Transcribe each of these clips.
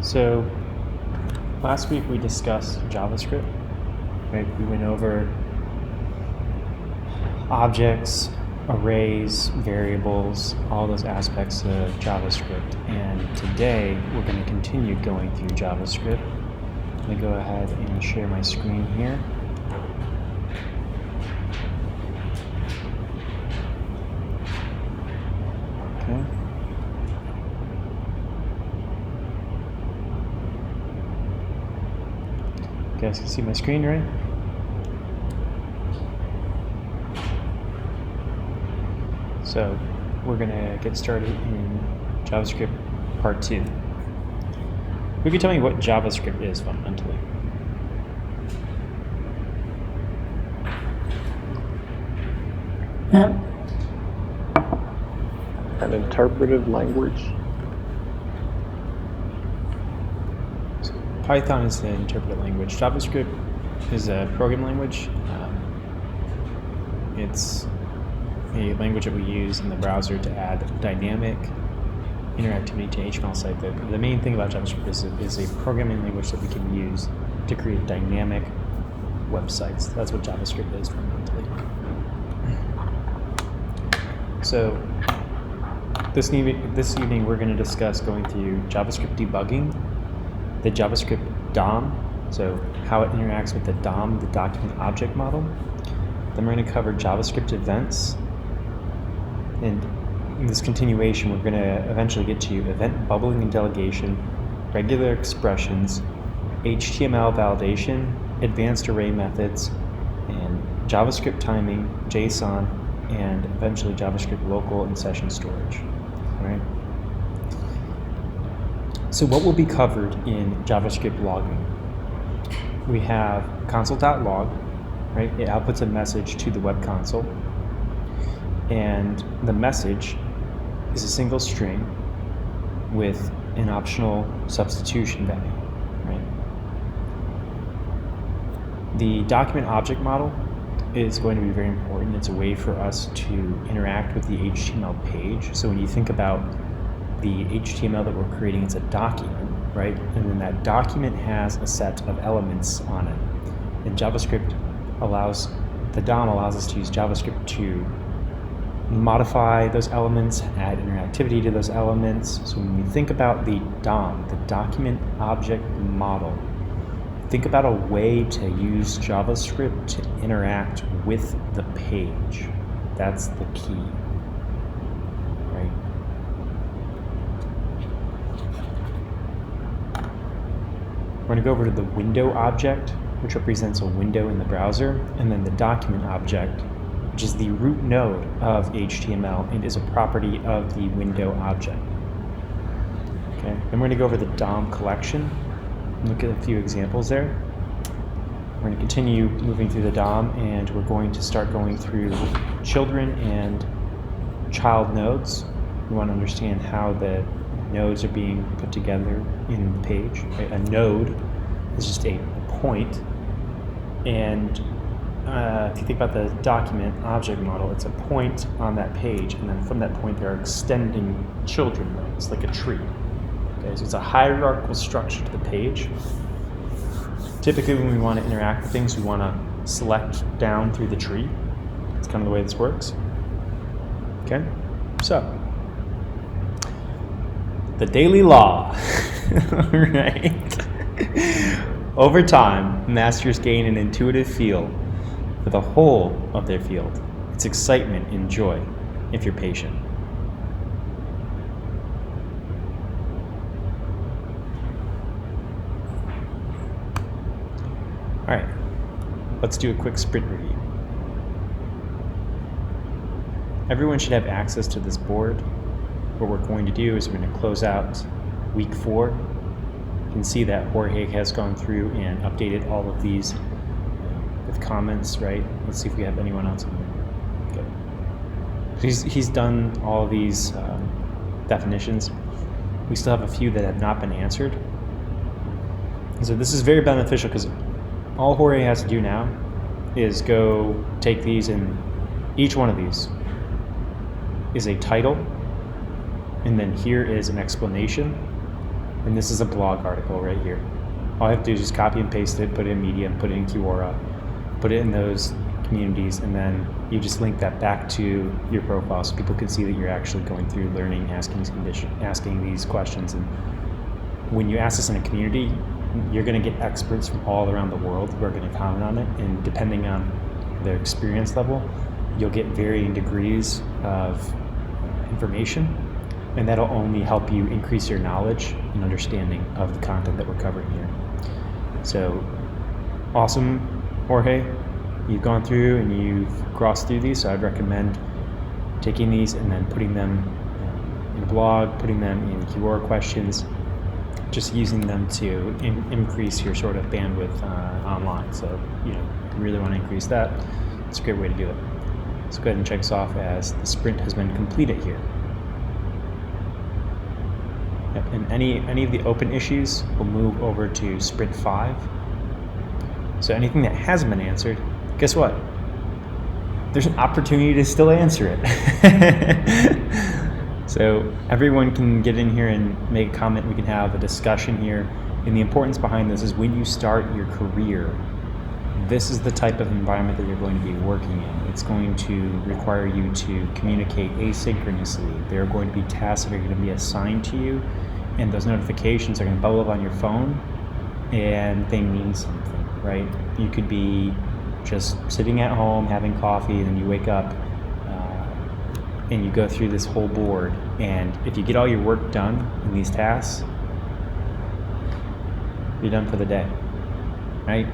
So last week we discussed JavaScript, right? We went over objects, arrays, variables, all those aspects of JavaScript. And today we're going to continue going through JavaScript. Let me go ahead and share my screen here. Okay. You guys can see my screen, right? So we're going to get started in JavaScript Part 2. Who can tell me what JavaScript is fundamentally? An interpretive language. So Python is the interpretive language. JavaScript is a programming language. It's a language that we use in the browser to add dynamic interactivity to HTML site. The main thing about JavaScript is a programming language that we can use to create dynamic websites. That's what JavaScript is fundamentally. So this evening we're going to discuss going through JavaScript debugging, the JavaScript DOM, so how it interacts with the DOM, the document object model. Then we're going to cover JavaScript events, and in this continuation we're going to eventually get to event bubbling and delegation, regular expressions, HTML validation, advanced array methods, and JavaScript timing, JSON, and eventually JavaScript local and session storage. All right. So what will be covered in JavaScript logging? We have console.log, right? It outputs a message to the web console, and the message is a single string with an optional substitution value, right? The document object model is going to be very important. It's a way for us to interact with the HTML page. So when you think about the HTML that we're creating, it's a document, right? And then that document has a set of elements on it. And JavaScript the DOM allows us to use JavaScript to modify those elements, add interactivity to those elements. So when we think about the DOM, the document object model, think about a way to use JavaScript to interact with the page. That's the key, right? We're going to go over to the window object, which represents a window in the browser, and then the document object, which is the root node of HTML and is a property of the window object. Okay, then we're going to go over the DOM collection. Look at a few examples there. We're going to continue moving through the DOM, and we're going to start going through children and child nodes. We want to understand how the nodes are being put together in the page. Right? A node is just a point, and if you think about the document object model, it's a point on that page, and then from that point there are extending children nodes, like a tree. Okay, so it's a hierarchical structure to the page. Typically when we want to interact with things, we want to select down through the tree. That's kind of the way this works. Okay, so the daily law, right? Over time, masters gain an intuitive feel for the whole of their field. It's excitement and joy if you're patient. All right, let's do a quick sprint review. Everyone should have access to this board. What we're going to do is we're going to close out week 4. You can see that Jorge has gone through and updated all of these with comments, right? Let's see if we have anyone else in here. Okay. He's done all of these definitions. We still have a few that have not been answered. And so this is very beneficial because all Jorge has to do now is go take these, and each one of these is a title, and then here is an explanation, and this is a blog article right here. All I have to do is just copy and paste it, put it in Medium, put it in Quora, put it in those communities, and then you just link that back to your profile so people can see that you're actually going through learning, asking these questions. And when you ask this in a community, you're going to get experts from all around the world who are going to comment on it, and depending on their experience level, you'll get varying degrees of information, and that'll only help you increase your knowledge and understanding of the content that we're covering here. So awesome, Jorge. You've gone through and you've crossed through these, so I'd recommend taking these and then putting them in a blog, putting them in Quora questions, just using them to increase your sort of bandwidth online. So, you really want to increase that. It's a great way to do it. Let's go ahead and check this off as the sprint has been completed here. Yep, and any of the open issues will move over to sprint 5. So anything that hasn't been answered, guess what? There's an opportunity to still answer it. So everyone can get in here and make a comment. We can have a discussion here. And the importance behind this is when you start your career, this is the type of environment that you're going to be working in. It's going to require you to communicate asynchronously. There are going to be tasks that are going to be assigned to you, and those notifications are going to bubble up on your phone, and they mean something, right? You could be just sitting at home having coffee, and then you wake up and you go through this whole board, and if you get all your work done in these tasks, you're done for the day, right?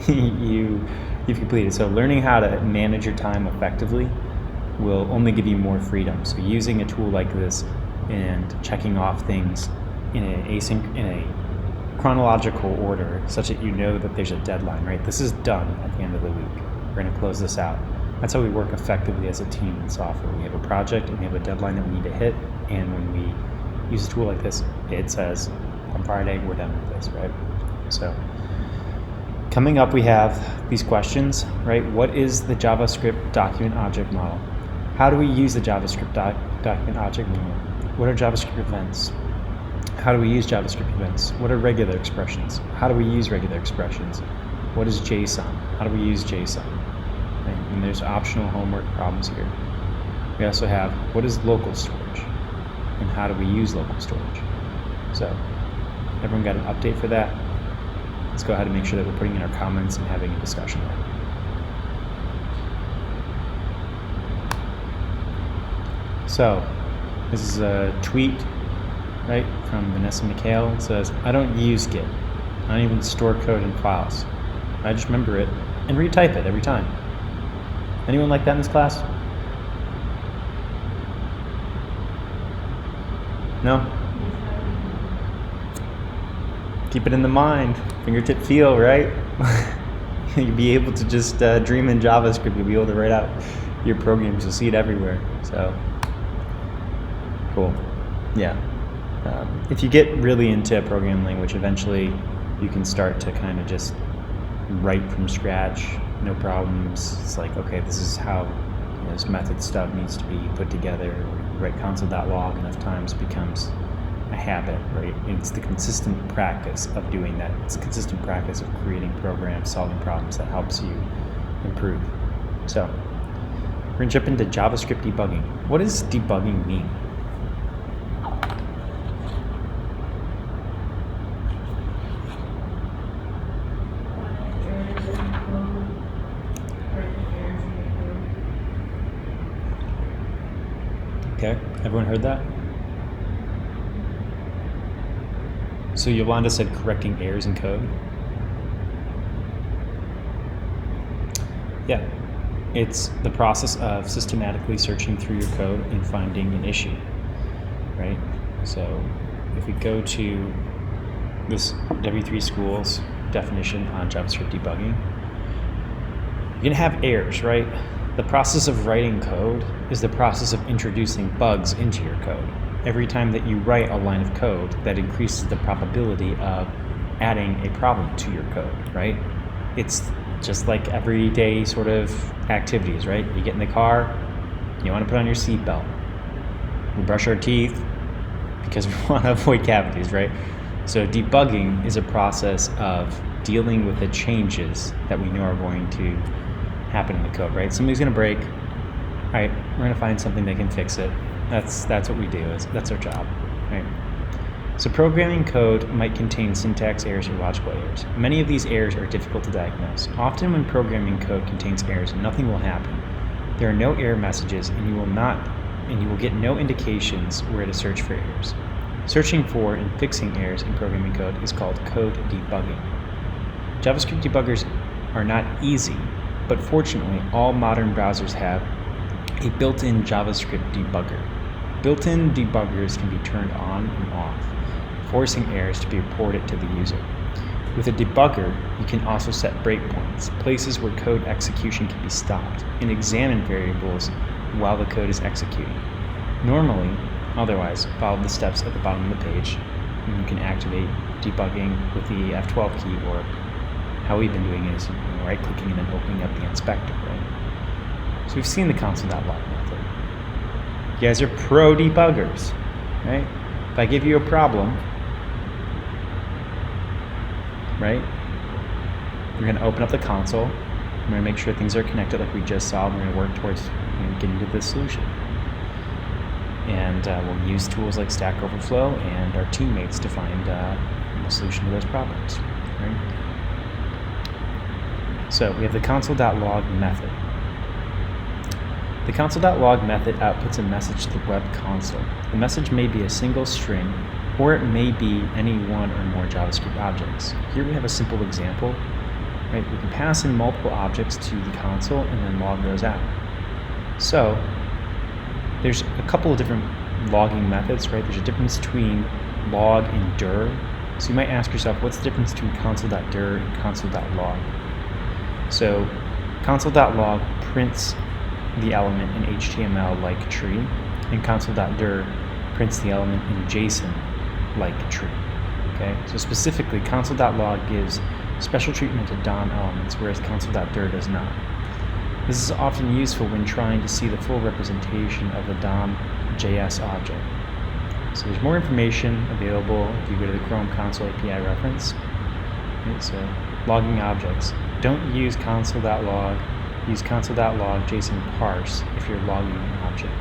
You've completed. So learning how to manage your time effectively will only give you more freedom. So using a tool like this and checking off things in a chronological order, such that you know that there's a deadline, right? This is done at the end of the week. We're going to close this out. That's how we work effectively as a team in software. We have a project and we have a deadline that we need to hit, and when we use a tool like this, it says on Friday we're done with this, right? So coming up, we have these questions, right? What is the JavaScript document object model? How do we use the JavaScript document object model? What are JavaScript events? How do we use JavaScript events? What are regular expressions? How do we use regular expressions? What is JSON? How do we use JSON? Right? And there's optional homework problems here. We also have, what is local storage? And how do we use local storage? So, everyone got an update for that? Let's go ahead and make sure that we're putting in our comments and having a discussion. So, this is a tweet, right, from Vanessa McHale. It says, I don't use Git. I don't even store code in files. I just remember it and retype it every time. Anyone like that in this class? No? Keep it in the mind, fingertip feel, right? You'll be able to just dream in JavaScript. You'll be able to write out your programs. You'll see it everywhere. So, cool. Yeah. If you get really into a programming language, eventually you can start to kind of just write from scratch, no problems. It's like, okay, this is how this method stuff needs to be put together. Write console.log enough times becomes a habit, right? And it's the consistent practice of doing that. It's a consistent practice of creating programs, solving problems that helps you improve. So, we're going to jump into JavaScript debugging. What does debugging mean? Okay, everyone heard that? So Yolanda said correcting errors in code. Yeah, it's the process of systematically searching through your code and finding an issue, right? So if we go to this W3 Schools definition on JavaScript debugging, you're gonna have errors, right? The process of writing code is the process of introducing bugs into your code. Every time that you write a line of code, that increases the probability of adding a problem to your code, right? It's just like everyday sort of activities, right? You get in the car, you want to put on your seatbelt. We brush our teeth, because we want to avoid cavities, right? So debugging is a process of dealing with the changes that we know are going to happen in the code, right? Something's going to break. All right, we're going to find something that can fix it. That's what we do. That's our job, right? So programming code might contain syntax errors or logical errors. Many of these errors are difficult to diagnose. Often when programming code contains errors, nothing will happen. There are no error messages, and you will get no indications where to search for errors. Searching for and fixing errors in programming code is called code debugging. JavaScript debuggers are not easy, but fortunately all modern browsers have a built-in JavaScript debugger. Built-in debuggers can be turned on and off, forcing errors to be reported to the user. With a debugger, you can also set breakpoints, places where code execution can be stopped, and examine variables while the code is executing. Normally, otherwise, follow the steps at the bottom of the page, and you can activate debugging with the F12 key, or how we've been doing it is right-clicking and then opening up the inspector, right? So we've seen the console.log method. You guys are pro debuggers, right? If I give you a problem, right, you're going to open up the console. I'm going to make sure things are connected like we just saw. We're going to work towards getting to the solution. And we'll use tools like Stack Overflow and our teammates to find a solution to those problems, right? So we have the console.log method. The console.log method outputs a message to the web console. The message may be a single string, or it may be any one or more JavaScript objects. Here we have a simple example, right? We can pass in multiple objects to the console and then log those out. So there's a couple of different logging methods, right? There's a difference between log and dir. So you might ask yourself, what's the difference between console.dir and console.log? So console.log prints the element in HTML like tree, and console.dir prints the element in JSON like tree. Okay, so specifically console.log gives special treatment to DOM elements, whereas console.dir does not. This is often useful when trying to see the full representation of the DOM.js object. So there's more information available if you go to the Chrome console API reference. Okay, so logging objects. Don't use console.log. Use console.log JSON parse if you're logging an object.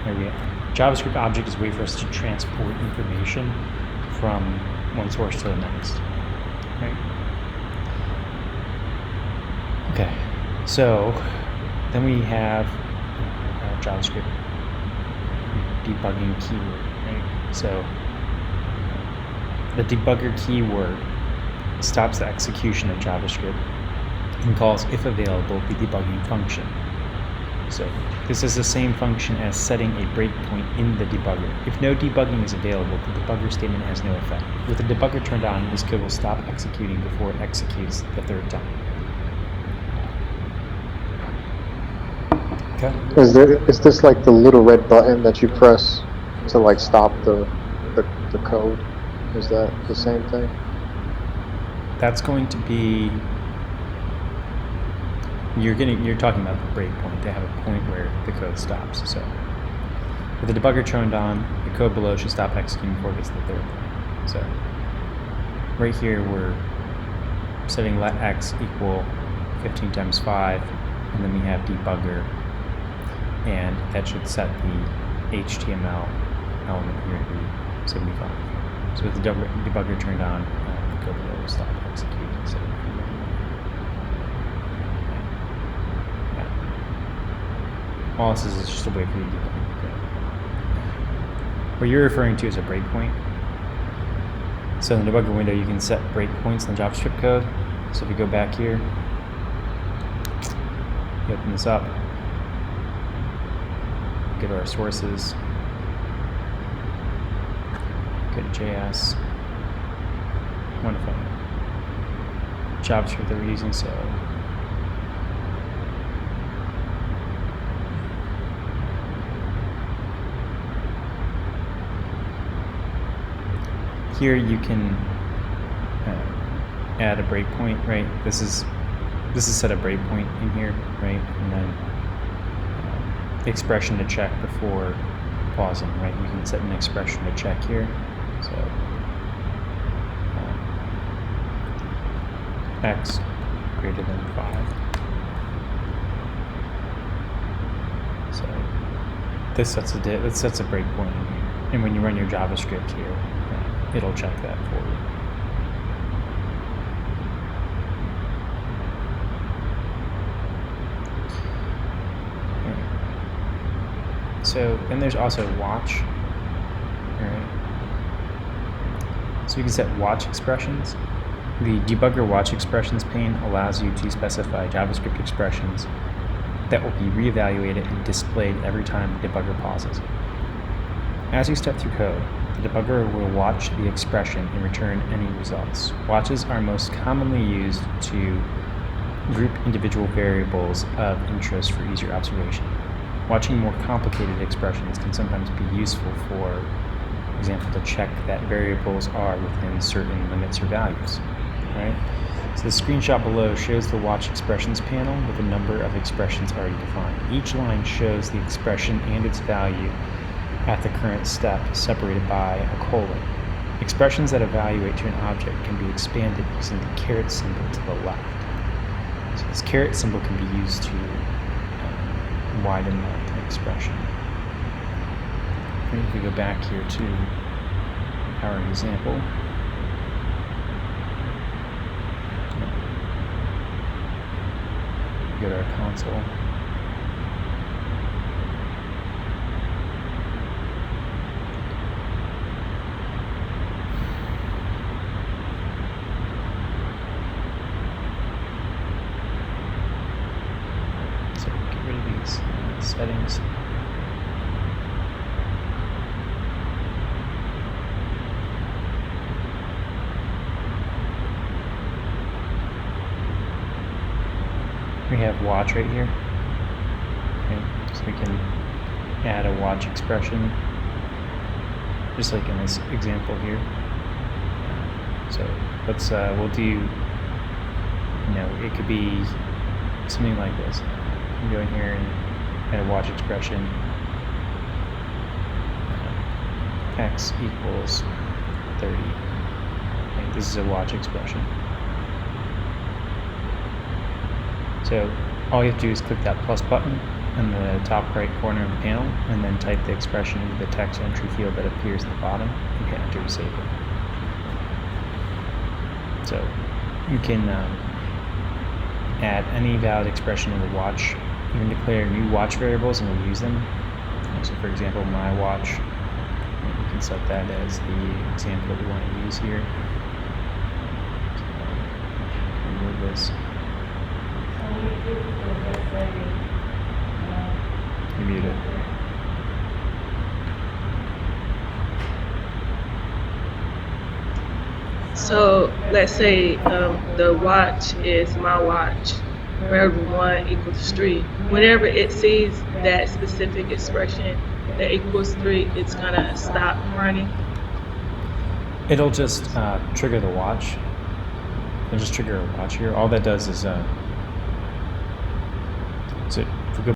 There we go. JavaScript object is a way for us to transport information from one source to the next. Right? Okay, so then we have JavaScript debugging keyword. Right? So the debugger keyword stops the execution of JavaScript and calls, if available, the debugging function. So this is the same function as setting a breakpoint in the debugger. If no debugging is available, the debugger statement has no effect. With the debugger turned on, this code will stop executing before it executes the third time. Okay. Is this like the little red button that you press to like stop the code? Is that the same thing? That's going to be, you're talking about the breakpoint. They have a point where the code stops. So with the debugger turned on, the code below should stop executing before it gets to the third point. So right here we're setting let x equal 15 times 5, and then we have debugger, and that should set the HTML element here to be 75. So with the debugger turned on, the code below will stop executing. So all this is just a way for you to do it. What you're referring to is a breakpoint. So in the debugger window, you can set breakpoints in the JavaScript code. So if we go back here, we open this up, go to our sources, go to JS, wonderful. JavaScript that we're using, so here you can add a breakpoint, right? This is set a breakpoint in here, right? And then the expression to check before pausing, right? You can set an expression to check here. So x greater than 5. So this sets a breakpoint in here, and when you run your JavaScript here, it'll check that for you. So then there's also watch. Alright. So you can set watch expressions. The debugger watch expressions pane allows you to specify JavaScript expressions that will be reevaluated and displayed every time the debugger pauses. As you step through code, the debugger will watch the expression and return any results. Watches are most commonly used to group individual variables of interest for easier observation. Watching more complicated expressions can sometimes be useful, for example, to check that variables are within certain limits or values. Right? So the screenshot below shows the watch expressions panel with a number of expressions already defined. Each line shows the expression and its value at the current step, separated by a colon. Expressions that evaluate to an object can be expanded using the caret symbol to the left. So this caret symbol can be used to widen that expression. And if we go back here to our example, go to our console. So get rid of these settings. We have watch right here. Okay, so we can add a watch expression, just like in this example here. So let's we'll do, it could be something like this. I'm going here and add a watch expression. X equals 30. Okay, this is a watch expression. So all you have to do is click that plus button in the top right corner of the panel, and then type the expression into the text entry field that appears at the bottom, and hit enter to save it. So you can add any valid expression in the watch. You can declare new watch variables and we'll use them. So for example, my watch, you can set that as the example that we want to use here. So remove this. You mute it. So let's say the watch is my watch, wherever 1 equals 3. Whenever it sees that specific expression that equals 3, it's gonna stop running. It'll just trigger the watch. It'll just trigger a watch here. All that does is so if we go